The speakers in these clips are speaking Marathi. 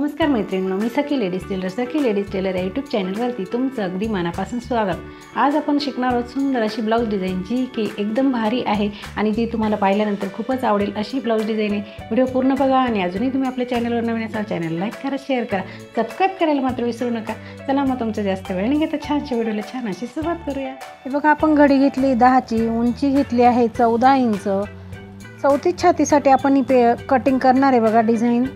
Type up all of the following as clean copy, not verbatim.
नमस्कार मैत्रिणींनो, मी सखी लेडीज टेलर या यूट्यूब चॅनलवरती तुमचं अगदी मनापासून स्वागत। आज आपण शिकणार आहोत सुंदर अशी ब्लाऊज डिझाईन, जी की एकदम भारी आहे आणि ती तुम्हाला पाहिल्यानंतर खूपच आवडेल अशी ब्लाऊज डिझाईन आहे। व्हिडिओ पूर्ण बघा आणि अजूनही तुम्ही आपल्या चॅनलवर नवीन असाल चॅनल लाईक करा, शेअर करा, सबस्क्राईब करायला मात्र विसरू नका। चला मग तुमचा जास्त वेळ नाही घेता छानशा व्हिडिओला छान अशी सुरुवात करूया। हे बघा, आपण घडी घेतली 10ची, उंची घेतली आहे 14 इंच। चौथी छातीसाठी आपण ही कटिंग करणार आहे बघा डिझाईन।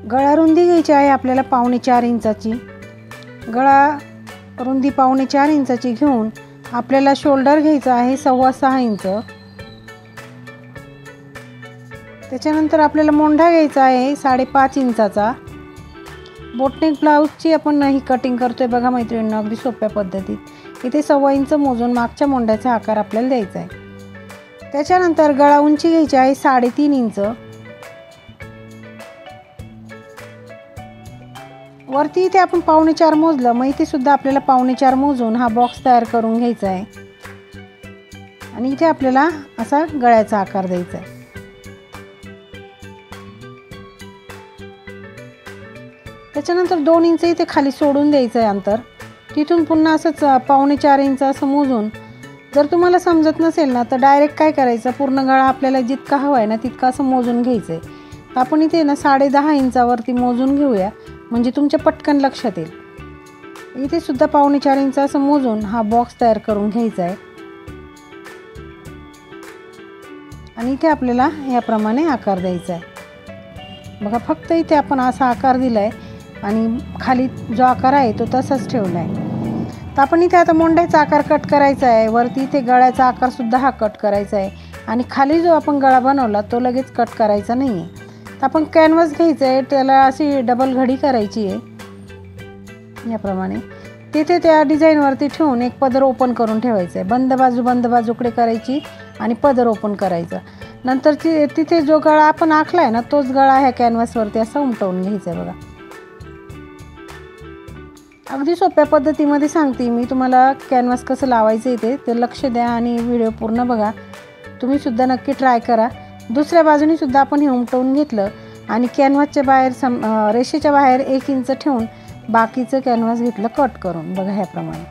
गळा रुंदी घ्यायची आहे आपल्याला 4.25 इंचाची। गळा रुंदी 4.25 इंचाची घेऊन आपल्याला शोल्डर घ्यायचा आहे 6.25 इंच। त्याच्यानंतर आपल्याला मोंढा घ्यायचा आहे 5.5 इंचाचा। बोटनेक ब्लाऊजची आपण ही कटिंग करतोय बघा मैत्रिणींनो, अगदी सोप्या पद्धतीत। इथे 1.25 इंच मोजून मागच्या मोंढ्याचा आकार आपल्याला द्यायचा आहे। त्याच्यानंतर गळा उंची घ्यायची आहे 3.5 इंच। वरती इथे आपण 4.25 मोजलं, मग इथे सुद्धा आपल्याला 4.25 मोजून हा बॉक्स तयार करून घ्यायचा आहे आणि इथे आपल्याला असा गळ्याचा आकार द्यायचा आहे। त्याच्यानंतर 2 इंच इथे खाली सोडून द्यायचं आहे अंतर। तिथून पुन्हा असंच 4.25 इंच असं मोजून, जर तुम्हाला समजत नसेल ना तर डायरेक्ट काय करायचं, पूर्ण गळा आपल्याला जितका हवा आहे ना तितका असं मोजून घ्यायचं आहे। तर आपण इथे ना 10.5 इंचावरती मोजून घेऊया, म्हणजे तुमच्या पटकन लक्षात येईल। इथे सुद्धा 4.25 इंच असं मोजून हा बॉक्स तयार करून घ्यायचा आहे आणि इथे आपल्याला याप्रमाणे आकार द्यायचा आहे बघा। फक्त इथे आपण असा आकार दिला आहे आणि खाली जो आकार आहे तो तसाच ठेवला आहे। तर आपण इथे आता मोंढ्याचा आकार कट करायचा आहे, वरती इथे गळ्याचा आकार सुद्धा हा कट करायचा आहे आणि खाली जो आपण गळा बनवला तो लगेच कट करायचा नाही आहे। तर आपण कॅनव्हास घ्यायचं आहे, त्याला अशी डबल घडी करायची आहे याप्रमाणे। तिथे त्या डिझाईनवरती ठेवून एक पदर ओपन करून ठेवायचं आहे। बंद बाजूकडे करायची आणि पदर ओपन करायचा। नंतर तिथे जो गळा आपण आखला आहे ना तोच गळा ह्या कॅनव्हासवरती असा उमटवून घ्यायचा आहे बघा। अगदी सोप्या पद्धतीमध्ये सांगते मी तुम्हाला कॅनव्हास कसं लावायचं इथे, ते लक्ष द्या आणि व्हिडिओ पूर्ण बघा। तुम्ही सुद्धा नक्की ट्राय करा। दुसऱ्या बाजूने सुद्धा आपण हे उमटवून घेतलं आणि कॅनव्हासच्या बाहेर रेषेच्या बाहेर 1 इंच ठेवून बाकीचं कॅनव्हास घेतलं कट करून बघा ह्याप्रमाणे।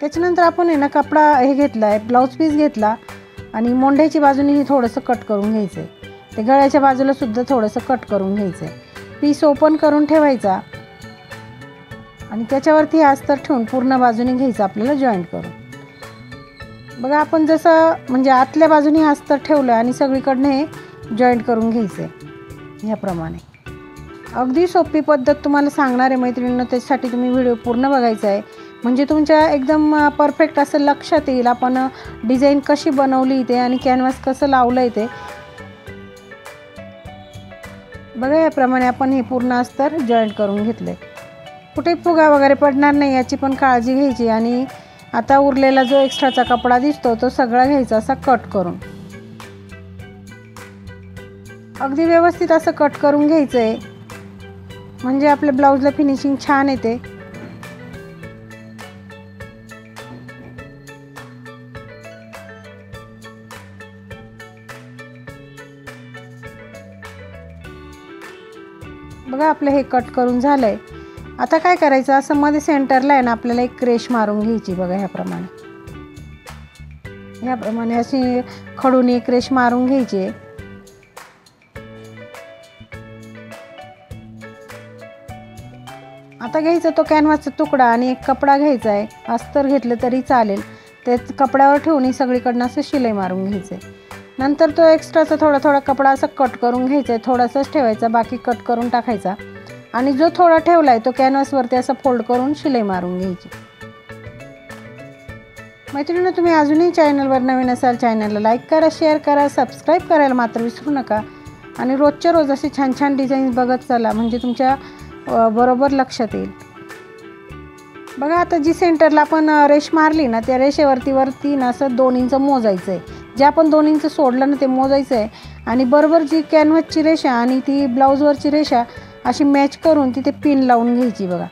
त्याच्यानंतर आपण आहे ना कपडा हे घेतला आहे, ब्लाऊज पीस घेतला आणि मोंढ्याची बाजूने हे थोडंसं कट करून घ्यायचं आहे। ते गळ्याच्या बाजूला सुद्धा थोडंसं कट करून घ्यायचं आहे। पीस ओपन करून ठेवायचा आणि त्याच्यावरती अस्तर ठेवून पूर्ण बाजूने घ्यायचं आपल्याला जॉईंट करून बघा। आपण जसं म्हणजे आतल्या बाजूने अस्तर ठेवलं आणि सगळीकडनं हे जॉईंट करून घ्यायचं आहे ह्याप्रमाणे। अगदी सोपी पद्धत तुम्हाला सांगणार आहे मैत्रिणींनो, त्याच्यासाठी तुम्ही व्हिडिओ पूर्ण बघायचा आहे, म्हणजे तुमच्या एकदम परफेक्ट असं लक्षात येईल आपण डिझाईन कशी बनवली इथे आणि कॅनव्हास कसं लावलं इथे बघा। याप्रमाणे आपण हे पूर्ण अस्तर जॉईंट करून घेतले। कुठे फुगा वगैरे पडणार नाही याची पण काळजी घ्यायची आणि आता उरलेला जो एक्स्ट्राचा कपडा दिसतो तो सगळा घ्यायचा असा कट करून, अगदी व्यवस्थित असं कट करून घ्यायचं आहे, म्हणजे आपल्या ब्लाऊजला फिनिशिंग छान येते। बघा आपलं हे कट करून झालंय। आता काय करायचं, असं मध्ये सेंटरला आहे ना आपल्याला एक रेष मारून घ्यायची बघा ह्याप्रमाणे अशी खडून एक रेष मारून घ्यायची। आता घ्यायचा तो कॅनव्हासचा तुकडा आणि एक कपडा घ्यायचा आहे, अस्तर घेतलं तरी चालेल। त्याच कपड्यावर ठेवून सगळीकडनं असं शिलाई मारून घ्यायचं आहे। नंतर तो एक्स्ट्राचा थोडा कपडा असं कट करून घ्यायचा आहे, थोडासाच ठेवायचा, बाकी कट करून टाकायचा आणि जो थोडा ठेवला आहे तो कॅनव्हासवरती असं फोल्ड करून शिलाई मारून घ्यायची। मैत्रिणींनो, तुम्ही अजूनही चॅनलवर नवीन असाल चॅनलला लाईक करा, शेअर करा, सबस्क्राईब करायला मात्र विसरू नका आणि रोजच्या रोज असे छान छान डिझाईन्स बघत चला, म्हणजे तुमच्या बरोबर लक्षात येईल बघा। आता जी सेंटरला आपण रेष मारली ना त्या रेषेवरती ना असं 2 इंच मोजायचं आहे। जे आपण 2 इंच सोडलं ना ते मोजायचं आहे आणि बरोबर जी कॅनव्हासची रेषा आणि ती ब्लाऊजवरची रेषा अशी मॅच करून तिथे पिन लावून घ्यायची बघा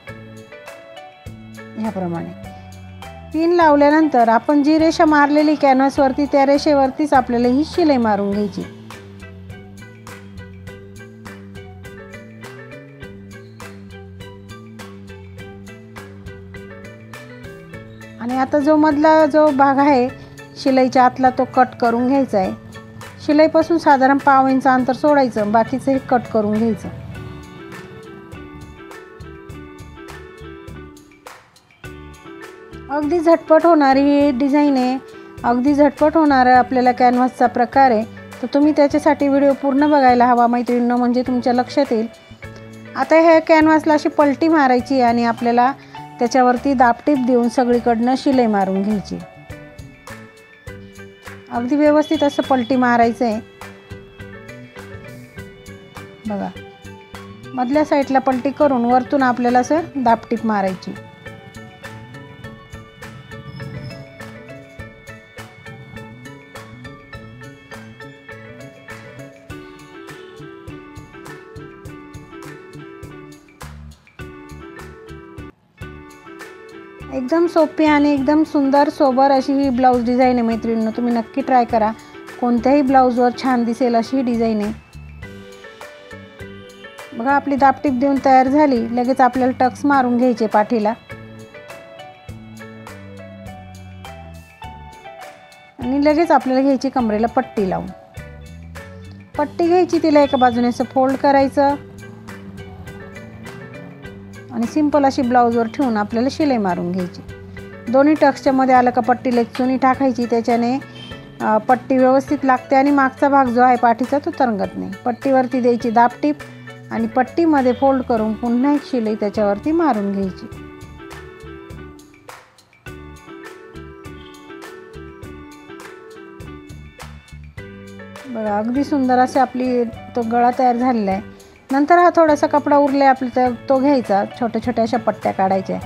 ह्याप्रमाणे। पिन लावल्यानंतर आपण जी रेषा मारलेली कॅनव्हासवरती त्या रेषेवरतीच आपल्याला ही शिलाई मारून घ्यायची। आणि आता जो मधला जो भाग आहे शिलाईच्या आतला तो कट करून घ्यायचा आहे। शिलाईपासून साधारण 1/2 इंच अंतर सोडायचं, बाकीचं हे कट करून घ्यायचं। अगदी झटपट होणारी ही डिझाईन आहे, अगदी झटपट होणारा आपल्याला कॅनव्हासचा प्रकार आहे, तर तुम्ही त्याच्यासाठी व्हिडिओ पूर्ण बघायला हवा मैत्रिणींनो, म्हणजे तुमच्या लक्षात येईल। आता ह्या कॅनव्हासला अशी पलटी मारायची आणि आपल्याला त्याच्यावरती दाबटीप देऊन सगळीकडनं शिलाई मारून घ्यायची। अगदी व्यवस्थित असं पलटी मारायचं आहे बघा। मधल्या साईडला पलटी करून वरतून आपल्याला असं दाबटीप मारायची। एकदम सोपी आणि एकदम सुंदर सोबर अशी ही ब्लाऊज डिझाईन आहे मैत्रिणींनो, तुम्ही नक्की ट्राय करा। कोणत्याही ब्लाऊजवर छान दिसेल अशी ही डिझाईन आहे बघा। आपली दाबटीप देऊन तयार झाली, लगेच आपल्याला टक्स मारून घ्यायचे पाठीला आणि लगेच आपल्याला घ्यायची कमरेला पट्टी लावून। पट्टी घ्यायची, तिला एका बाजूने असं फोल्ड करायचं आणि सिंपल अशी ब्लाऊजवर ठेवून आपल्याला शिलाई मारून घ्यायची। दोन्ही टक्सच्या मध्ये आलं का पट्टीला एक चुनी टाकायची, त्याच्याने पट्टी व्यवस्थित लागते आणि मागचा भाग जो आहे पाठीचा तो तरंगत नाही। पट्टीवरती द्यायची दाबटीप आणि पट्टीमध्ये फोल्ड करून पुन्हा एक शिलाई त्याच्यावरती मारून घ्यायची। बघा अगदी सुंदर असे आपली तो गळा तयार झालेला आहे। नंतर हा थोडासा कपडा उरला आपल्या तो घ्यायचा, छोट्या छोट्या अशा पट्ट्या काढायच्या,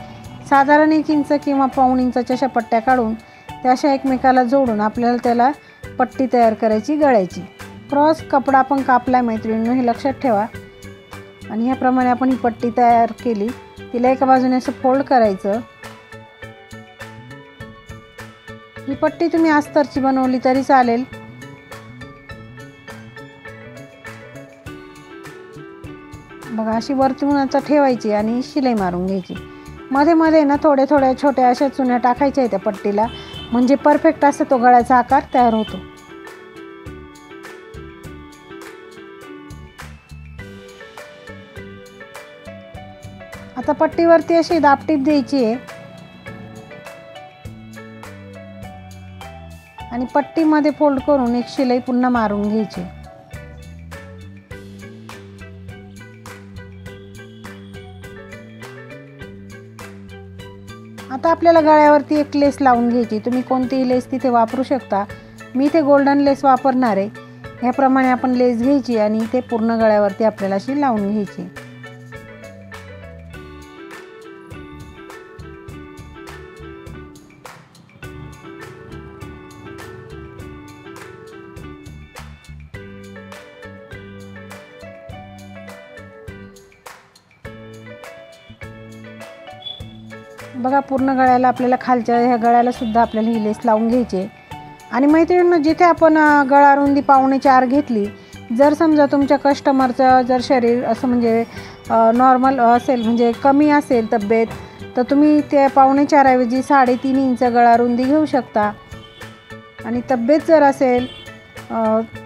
साधारण 1 इंच किंवा 1/2 इंचाच्या अशा पट्ट्या काढून त्या अशा एकमेकाला जोडून आपल्याला त्याला पट्टी तयार करायची गळ्याची। क्रॉस कपडा आपण कापला आहे मैत्रिणींनो, हे लक्षात ठेवा। आणि ह्याप्रमाणे आपण ही पट्टी तयार केली, तिला एका बाजूने असं फोल्ड करायचं। ही पट्टी तुम्ही अस्तरची बनवली तरी चालेल। बघा अशी वरतून आता ठेवायची आणि शिलाई मारून घ्यायची। मध्ये मध्ये ना थोड्या थोड्या छोट्या अशा चुन्या टाकायच्या त्या पट्टीला, म्हणजे परफेक्ट असं तो गळ्याचा आकार तयार होतो। आता पट्टीवरती अशी दाबटीप द्यायची आहे आणि पट्टीमध्ये फोल्ड करून एक शिलाई पुन्हा मारून घ्यायची। आता आपल्याला गळ्यावरती एक लेस लावून घ्यायची, तुम्ही कोणतीही लेस तिथे वापरू शकता। मी इथे गोल्डन लेस वापरणार आहे। ह्याप्रमाणे आपण लेस घ्यायची आणि इथे पूर्ण गळ्यावरती आपल्याला अशी लावून घ्यायची। बघा पूर्ण गळ्याला आपल्याला खालच्या ह्या गळ्याला सुद्धा आपल्याला ही लेस लावून घ्यायची। आणि मैत्रिणींनो, जिथे आपण गळा रुंदी 1.25 घेतली, जर समजा तुमच्या कस्टमरचं जर शरीर असं म्हणजे नॉर्मल असेल, म्हणजे कमी असेल तब्येत, तर तुम्ही त्या 1.25 ऐवजी 3.5 इंच गळा रुंदी घेऊ शकता। आणि तब्येत जर असेल,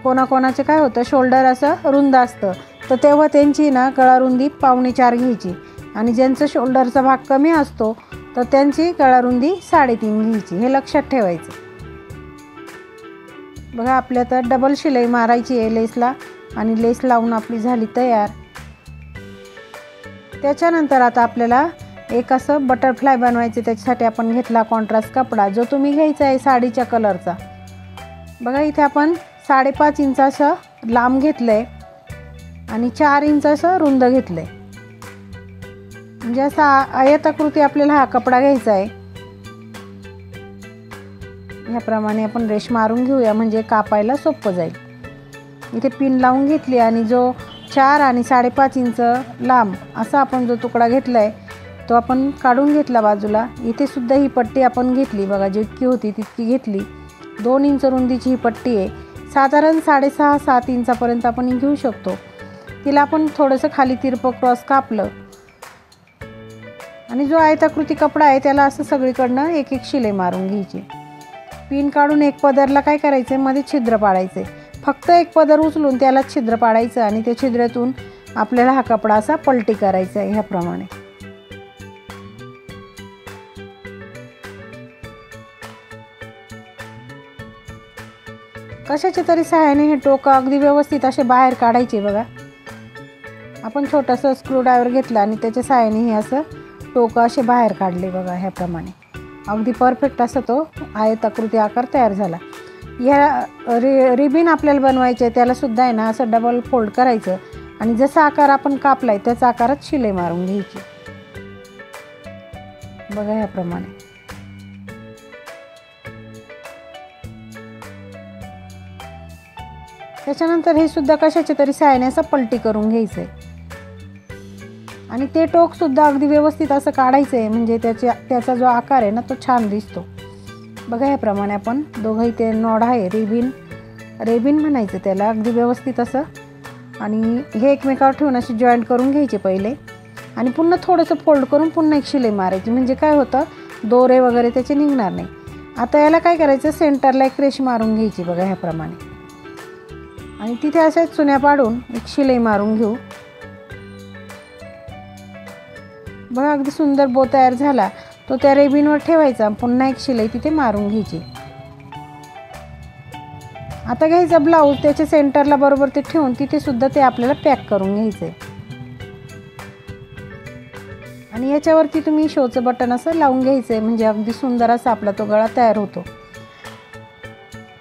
कोणाकोणाचे काय होतं शोल्डर असं रुंद असतं, तर तेव्हा त्यांची ना गळा रुंदी 1.25 घ्यायची। आणि ज्यांचं शोल्डरचा भाग कमी असतो तर त्यांची गळा रुंदी 3.5 घ्यायची, हे लक्षात ठेवायचं। बघा आपल्या तर डबल शिलाई मारायची आहे लेसला आणि लेस लावून आपली झाली तयार। त्याच्यानंतर आता आपल्याला एक असं बटरफ्लाय बनवायचे, त्याच्यासाठी आपण घेतला कॉन्ट्रास्ट कपडा, जो तुम्ही घ्यायचा आहे साडीच्या कलरचा। बघा इथे आपण 5.5 इंच असं लांब घेतलं आहे आणि 4 इंच असं रुंद घेतलं आहे, म्हणजे असा आयताकृती आपल्याला हा कपडा घ्यायचा आहे। ह्याप्रमाणे आपण रेष मारून घेऊया, म्हणजे कापायला सोपं जाईल। इथे पिन लावून घेतली आणि जो 4 आणि 5.5 इंच लांब असा आपण जो तुकडा घेतला आहे तो आपण काढून घेतला बाजूला। इथे सुद्धा ही पट्टी आपण घेतली, बघा जितकी होती तितकी घेतली। 2 इंच रुंदीची ही पट्टी आहे, साधारण 6.5-7 इंचापर्यंत आपण घेऊ शकतो। तिला आपण थोडंसं खाली तिरपं क्रॉस कापलं आणि जो आयताकृती कपडा आहे त्याला असं सगळीकडनं एक एक शिलाई मारून घ्यायची। पिन काढून एक पदरला काय करायचं आहे, मध्ये छिद्र पाडायचं आहे। फक्त एक पदर उचलून त्याला छिद्र पाडायचं आणि त्या छिद्रातून आपल्याला हा कपडा असा पलटी करायचा आहे ह्याप्रमाणे। कशाच्या तरी सहाय्याने हे टोक अगदी व्यवस्थित असे बाहेर काढायचे बघा। आपण छोटासा स्क्रूड्रायव्हर घेतला आणि त्याच्या सहाय्याने हे असं टोक असे बाहेर काढले बघा ह्याप्रमाणे। अगदी परफेक्ट असा तो आयताकृती आकार तयार झाला। या रिबीन आपल्याला बनवायचे आहे त्याला सुद्धा आहे ना असं डबल फोल्ड करायचं आणि जसा आकार आपण कापलाय त्याच आकारात शिलाई मारून घ्यायची बघा ह्याप्रमाणे। त्याच्यानंतर हे सुद्धा कशाच्या तरी सहाय्याने असं पलटी करून घ्यायचं आहे आणि ते टोक सुद्धा अगदी व्यवस्थित असं काढायचं आहे, म्हणजे त्याचा जो आकार आहे ना तो छान दिसतो बघा ह्याप्रमाणे। आपण दोघंही ते नॉड आहे रेबिन म्हणायचं त्याला, अगदी व्यवस्थित असं आणि हे एकमेकावर ठेवून असे जॉईंट करून घ्यायचे पहिले आणि पुन्हा थोडंसं फोल्ड करून पुन्हा एक शिलाई मारायची, म्हणजे काय होतं दोरे वगैरे त्याचे निघणार नाही। आता याला काय करायचं, सेंटरला एक रेष मारून घ्यायची बघा ह्याप्रमाणे आणि तिथे अशाच चुन्या पाडून एक शिलाई मारून घेऊ बघा। अगदी सुंदर बो तयार झाला, तो त्या रेबिनवर ठेवायचा, पुन्हा एक शिलाई तिथे मारून घ्यायची। आता घ्यायचा ब्लाऊज, त्याच्या सेंटरला बरोबर ते ठेवून तिथे सुद्धा ते आपल्याला पॅक करून घ्यायचंय आणि याच्यावरती तुम्ही शोचं बटन असं लावून घ्यायचंय, म्हणजे अगदी सुंदर असा आपला तो गळा तयार होतो।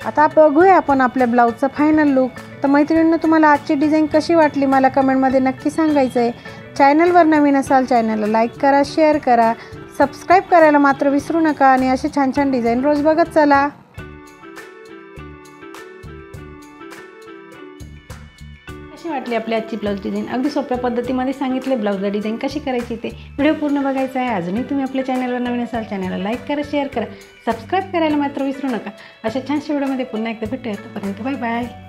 आता बघूया आपण आपल्या ब्लाऊजचा फायनल लुक। तर मैत्रिणींनो, तुम्हाला आजची डिझाईन कशी वाटली मला कमेंटमध्ये नक्की सांगायचं आहे। चॅनलवर नवीन असाल चॅनलला लाईक करा, शेअर करा, सबस्क्राईब करायला मात्र विसरू नका आणि असे छान छान डिझाईन रोज बघत चला। कशी वाटली आपली आजची ब्लाऊज डिझाईन? अगदी सोप्या पद्धतीमध्ये सांगितले ब्लाऊजला डिझाईन कशी करायची ते। व्हिडिओ पूर्ण बघायचा आहे। अजूनही तुम्ही आपल्या चॅनलवर नवीन असाल चॅनलला लाईक करा, शेअर करा, सबस्क्राईब करायला मात्र विसरू नका। अशा छानशा व्हिडिओमध्ये पुन्हा एकदा भेटूया, तोपर्यंत बाय बाय।